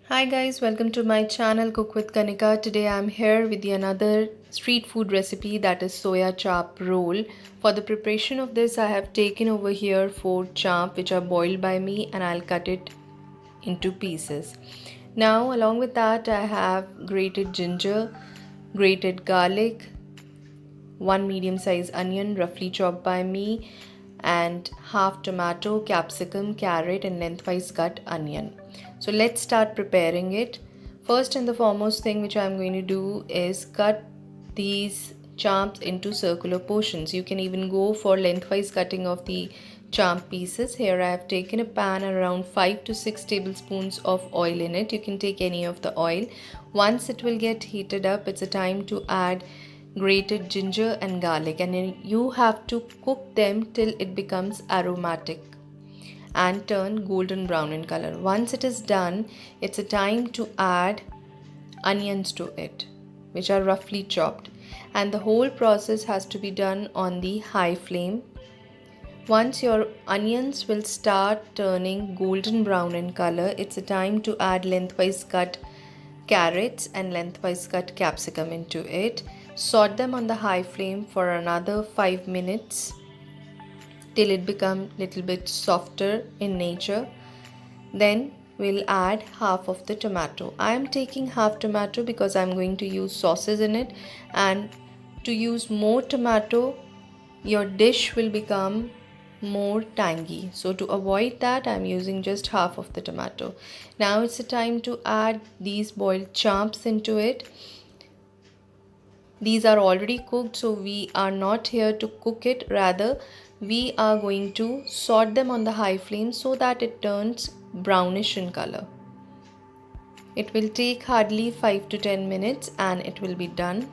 Hi guys, welcome to my channel Cook with Kanika. Today I'm here with another street food recipe, that is soya chap roll. For the preparation of this, I have taken over here 4 chap which are boiled by me, and I'll cut it into pieces. Now along with that, I have grated ginger, grated garlic, 1 medium sized onion roughly chopped by me, and half tomato, capsicum, carrot and lengthwise cut onion. So let's start preparing it. First and the foremost thing which I'm going to do is cut these champs into circular portions. You can even go for lengthwise cutting of the champ pieces. Here I have taken a pan and around 5 to 6 tablespoons of oil in it. You can take any of the oil. Once it will get heated up, it's a time to add grated ginger and garlic, and then you have to cook them till it becomes aromatic and turn golden brown in color. Once it is done, it's a time to add onions to it, which are roughly chopped, and the whole process has to be done on the high flame. Once your onions will start turning golden brown in color, it's a time to add lengthwise cut carrots and lengthwise cut capsicum into it. Saute them on the high flame for another 5 minutes till it become little bit softer in nature. Then we'll add half of the tomato. I am taking half tomato because I'm going to use sauces in it, and to use more tomato, your dish will become more tangy. So to avoid that, I'm using just half of the tomato. Now it's the time to add these boiled champs into it. These are already cooked, so we are not here to cook it. Rather, we are going to saute them on the high flame so that it turns brownish in color. It will take hardly 5 to 10 minutes and it will be done.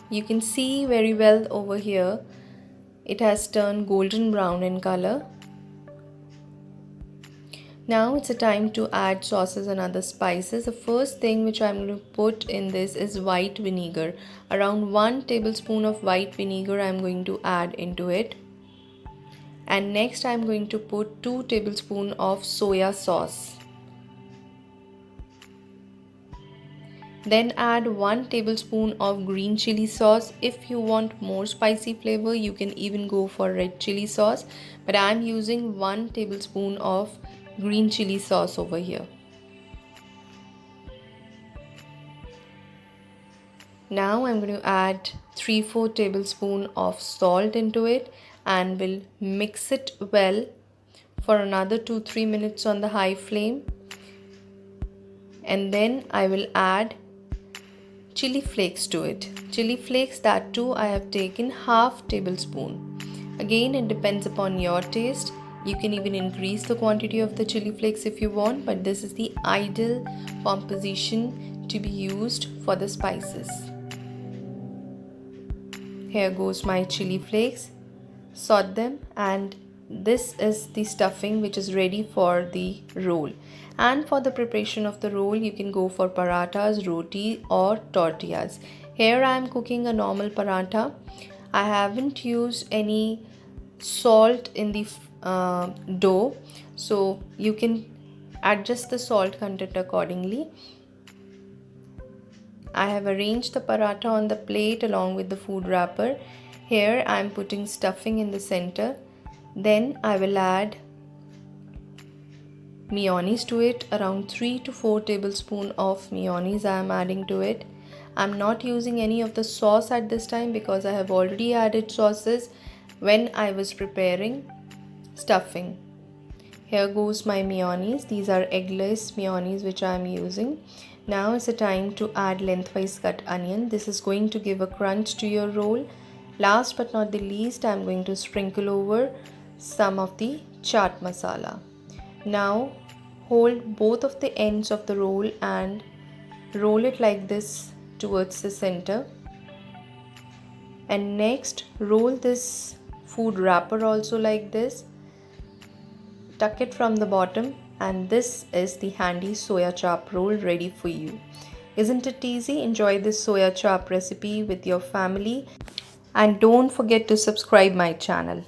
You can see very well over here, it has turned golden brown in color. Now it's a time to add sauces and other spices. The first thing which I'm going to put in this is white vinegar. Around 1 tablespoon of white vinegar I'm going to add into it. And next I'm going to put 2 tablespoons of soya sauce. Then add 1 tablespoon of green chili sauce. If you want more spicy flavor, you can even go for red chili sauce, but I'm using 1 tablespoon of green chili sauce over here. Now I'm going to add 3/4 tablespoon of salt into it and will mix it well for another 2-3 minutes on the high flame. And then I will add chili flakes to it. Chili flakes, that too I have taken half tablespoon. Again, it depends upon your taste. You can even increase the quantity of the chili flakes if you want, but this is the ideal composition to be used for the spices. Here goes my chili flakes. Saute them, and this is the stuffing which is ready for the roll. And for the preparation of the roll, you can go for parathas, roti or tortillas. Here I am cooking a normal paratha. I haven't used any salt in the dough, so you can adjust the salt content accordingly. I have arranged the paratha on the plate along with the food wrapper. Here I am putting stuffing in the center. Then I will add mayonnaise to it. Around 3 to 4 tablespoons of mayonnaise I am adding to it. I am not using any of the sauce at this time because I have already added sauces when I was preparing stuffing. Here goes my mayonnaise. These are eggless mayonnaise which I am using. Now is the time to add lengthwise cut onion. This is going to give a crunch to your roll. Last but not the least, I am going to sprinkle over some of the chaat masala. Now hold both of the ends of the roll and roll it like this towards the center. And next, roll this food wrapper also like this. Tuck it from the bottom, and this is the handy soya chap roll ready for you. Isn't it easy? Enjoy this soya chap recipe with your family, and don't forget to subscribe my channel.